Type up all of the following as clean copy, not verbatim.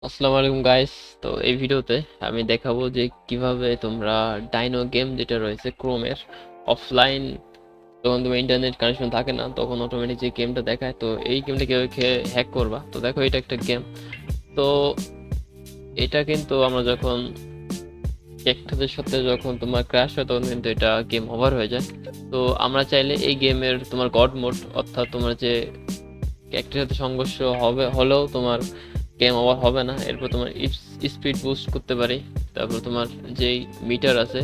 আসসালামু আলাইকুম গাইস। তো এই ভিডিওতে আমি দেখাবো যে কিভাবে তোমরা ডাইনো গেম যেটা রয়েছে ক্রোমের অফলাইন, যখন তোমার ইন্টারনেট কানেকশন থাকে না তখন অটোমেটিক যে গেমটা দেখায়, তো এই গেমটা কিভাবে হ্যাক করবা। তো দেখো, এটা একটা গেম। তো এটা কিন্তু আমরা যখন ক্যাকটাসের সাথে যখন তোমার ক্র্যাশ হয় তখন কিন্তু এটা গেম ওভার হয়ে যায়। তো আমরা চাইলে এই গেমের তোমার গড মোড, অর্থাৎ তোমার যে ক্যারেক্টারের সাথে সংঘর্ষ হবে হলেও তোমার গেম ওভার হবে না। এরপর তোমার স্পিড বুস্ট করতে পারি, তারপর তোমার যেই মিটার আছে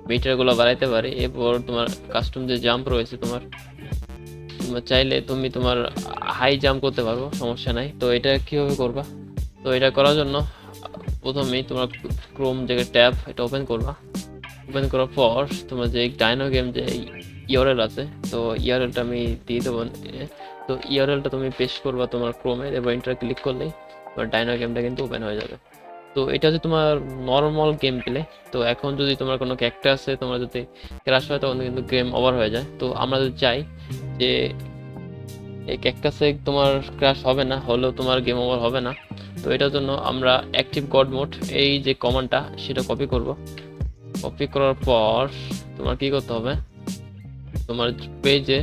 মিটারগুলো বাড়াইতে পারি। এরপর তোমার কাস্টম যে জাম্প রয়েছে, তোমার তোমার চাইলে তুমি তোমার হাই জাম্প করতে পারবো, সমস্যা নাই। তো এটা কীভাবে করবা? তো এটা করার জন্য প্রথমেই তোমার ক্রোম যে ট্যাব এটা ওপেন করবা। ওপেন করার পর তোমার যে ডাইনো গেম যে ইউআরএল আছে, তো ইউআরএলটা আমি দিয়ে দেবো। তো ইউআরএলটা তুমি পেস্ট করবা তোমার ক্রোমে, এবং এন্টার ক্লিক করলেই তোমার ডাইনো গেমটা কিন্তু ওপেন হয়ে যাবে। তো এটা হচ্ছে তোমার নর্মাল গেম প্লে। তো এখন যদি তোমার কোনো ক্যারেক্টার আছে, তোমার যদি ক্র্যাশ হয় তখন কিন্তু গেম ওভার হয়ে যায়। তো আমরা যদি চাই যে এই ক্যাকটাসে তোমার ক্র্যাশ হবে না, হলেও তোমার গেম ওভার হবে না, তো এটার জন্য আমরা অ্যাক্টিভ গড মোড এই যে কমান্ডটা সেটা কপি করব। কপি করার পর তোমার কি করতে হবে, তোমার পেজে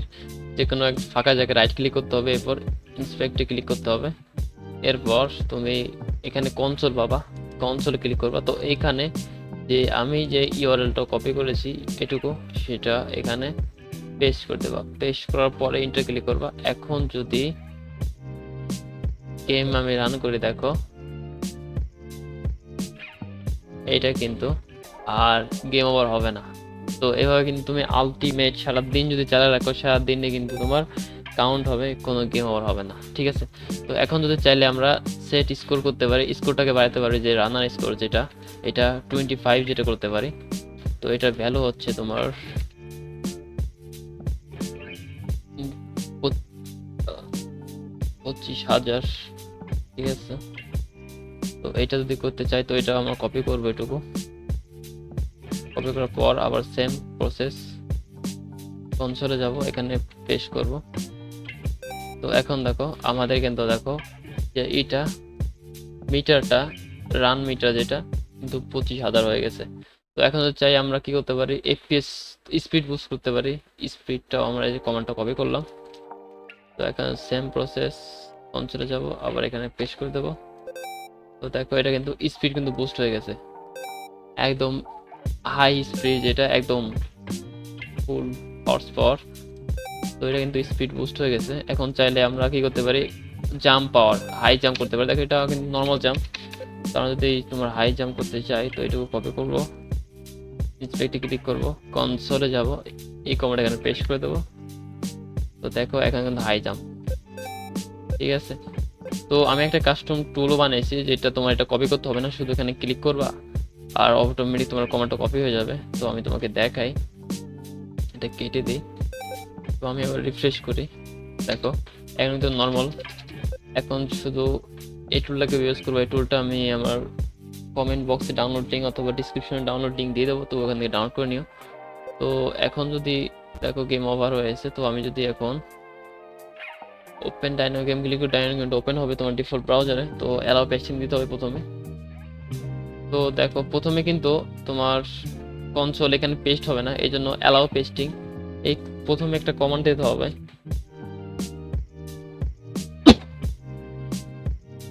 যে কোনো এক ফাঁকা জায়গায় রাইট ক্লিক করতে হবে, এরপর ইন্সপেক্টে ক্লিক করতে হবে। এরপর তুমি এখানে কনসোল পাবা, কনসোলে ক্লিক করবা। তো এইখানে যে আমি যে ইউআরএলটা কপি করেছি এটুকু, সেটা এখানে পেস্ট করে দেবা। পেস্ট করার পরে ইন্টার ক্লিক করবা। এখন যদি গেম আমি রান করে দেখো, এইটা কিন্তু আর গেম ওভার হবে না। তো এভাবে কিন্তু তুমি আলটিমেট সারাদিন যদি চালিয়ে রাখো, সারাদিনে কিন্তু তোমার কাউন্ট হবে, কোনো গেম ওভার হবে না, ঠিক আছে? তো এখন যদি চাইলে আমরা সেট স্কোর করতে পারি, স্কোরটাকে বাড়াতে পারি, যে রানার স্কোর যেটা, এটা 25 যেটা করতে পারি। তো এটার ভ্যালু হচ্ছে তোমার 25,000, ঠিক আছে? তো এটা যদি করতে চাই, তো এটা আমরা কপি করবো এটুকু। কপি করার পর আবার সেম প্রসেস, কনসোলে যাব, এখানে পেস্ট করব। তো এখন দেখো আমাদের কিন্তু দেখো যে এটা মিটারটা, রান মিটার যেটা, কিন্তু 25,000 হয়ে গেছে। তো এখন যদি চাই আমরা কি করতে পারি, এফপিএস স্পিড বুস্ট করতে পারি। স্পিডটাও আমরা এই যে কমান্ডটা কপি করলাম। তো এখানে সেম প্রসেস, কনসোলে যাব, আবার এখানে পেস্ট করে দেবো। তো দেখো এটা কিন্তু স্পিড কিন্তু বুস্ট হয়ে গেছে, একদম হাই স্পিড, যেটা একদম ফুল হর্স পাওয়ার। তো এটা কিন্তু স্পিড বুস্ট হয়ে গেছে। এখন চাইলে আমরা কি করতে পারি, জাম্প পাওয়ার, হাই জাম্প করতে পারি। দেখো এটা কিন্তু নর্মাল জাম্প, তারা যদি তোমার হাই জাম্প করতে চাই, তো এটুকু কপি করবো, ইন্সপেক্টে ক্লিক করবো, কনসোলে যাব, এই কমান্ড এখানে পেস্ট করে দেবো। তো দেখো এখানে কিন্তু হাই জাম্প, ঠিক আছে? তো আমি একটা কাস্টম টুলও বানিয়েছি, যেটা তোমার এটা কপি করতে হবে না, শুধু এখানে ক্লিক করবা আর অটোমেটিক তোমার কমান্ডটা কপি হয়ে যাবে। তো আমি তোমাকে দেখাই, এটা কেটে দিই। তো আমি আবার রিফ্রেশ করি, দেখো এখন কিন্তু নর্মাল। এখন শুধু এই টুলটাকে ইউজ করবো। এই টুলটা আমি আমার কমেন্ট বক্সে ডাউনলোড লিঙ্ক অথবা ডিসক্রিপশনে ডাউনলোড লিঙ্ক দিয়ে দেবো, তো ওখান থেকে ডাউনলোড করে নিও। তো এখন যদি দেখো গেম ওভার হয়েছে, তো আমি যদি এখন ওপেন ডাইনো গেম ক্লিক করি, ডাইনো গেমটা ওপেন হবে তোমার ডিফল্ট ব্রাউজারে। তো অ্যালাউ পেস্টিং দিতে হবে প্রথমে। তো দেখো প্রথমে কিন্তু তোমার কনসোল এখানে পেস্ট হবে না, এই জন্য অ্যালাউ পেস্টিং এই প্রথমে একটা কমান্ড দিতে হবে।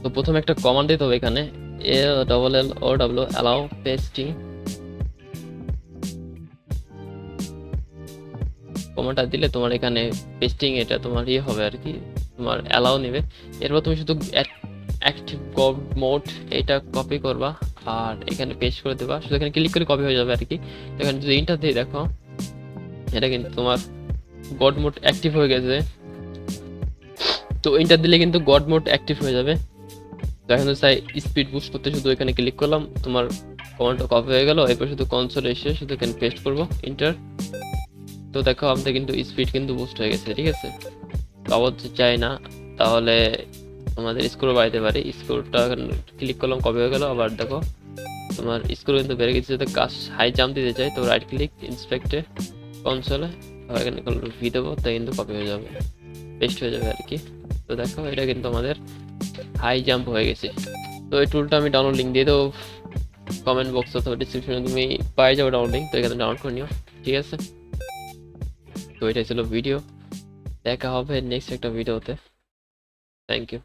তো প্রথমে একটা কমান্ড দিতে হবে এখানে, ALLOW অ্যালাউ পেস্টিং। কমান্ডটা দিলে তোমার এখানে পেস্টিং এটা তোমার ইয়ে হবে আর কি, তোমার অ্যালাউ নেবে। এরপর তুমি শুধু অ্যাক্টিভ গড মোড এটা কপি করবা আর এখানে পেস্ট করে দেবা, শুধু এখানে ক্লিক করে কপি হয়ে যাবে আর কি। এখানে যদি ইন্টার দিয়ে দেখো, এটা কিন্তু তোমার গড মোড অ্যাক্টিভ হয়ে গেছে। তো ইন্টার দিলে কিন্তু গড মোড অ্যাক্টিভ হয়ে যাবে। তো এখন চাই স্পিড বুস্ট করতে, শুধু এখানে ক্লিক করলাম, তোমার কমান্ডটা কপি হয়ে গেল। এরপর শুধু কনসোলে এসে শুধু এখানে পেস্ট করবো, ইন্টার। তো দেখো আমাদের কিন্তু স্পিড কিন্তু বুস্ট হয়ে গেছে, ঠিক আছে? তো আবার চাই না, তাহলে আমাদের স্কোর বাড়াইতে পারি। স্কোরটা ক্লিক করলাম, কপি হয়ে গেল। আবার দেখো তোমার স্কোর কিন্তু বেড়ে গেছে। যদি হাই জাম্প দিতে চাই, তো রাইট ক্লিক, ইন্সপেক্টে, কনসোলে, আবার এখানে ভি দেবো, তাই কিন্তু কপি হয়ে যাবে, পেস্ট হয়ে যাবে আর কি। তো দেখো এটা কিন্তু আমাদের হাই জাম্প হয়ে গেছে। তো এই টুলটা আমি ডাউনলোড লিঙ্ক দিয়ে দেবো কমেন্ট বক্স অথবা ডিসক্রিপশনে, তুমি পাই যাবে ডাউনলোড লিঙ্ক, তো এখানে ডাউনলোড করে নিও, ঠিক আছে। তো এটাই ছিল ভিডিও, দেখা হবে নেক্সট একটা ভিডিওতে। Thank you.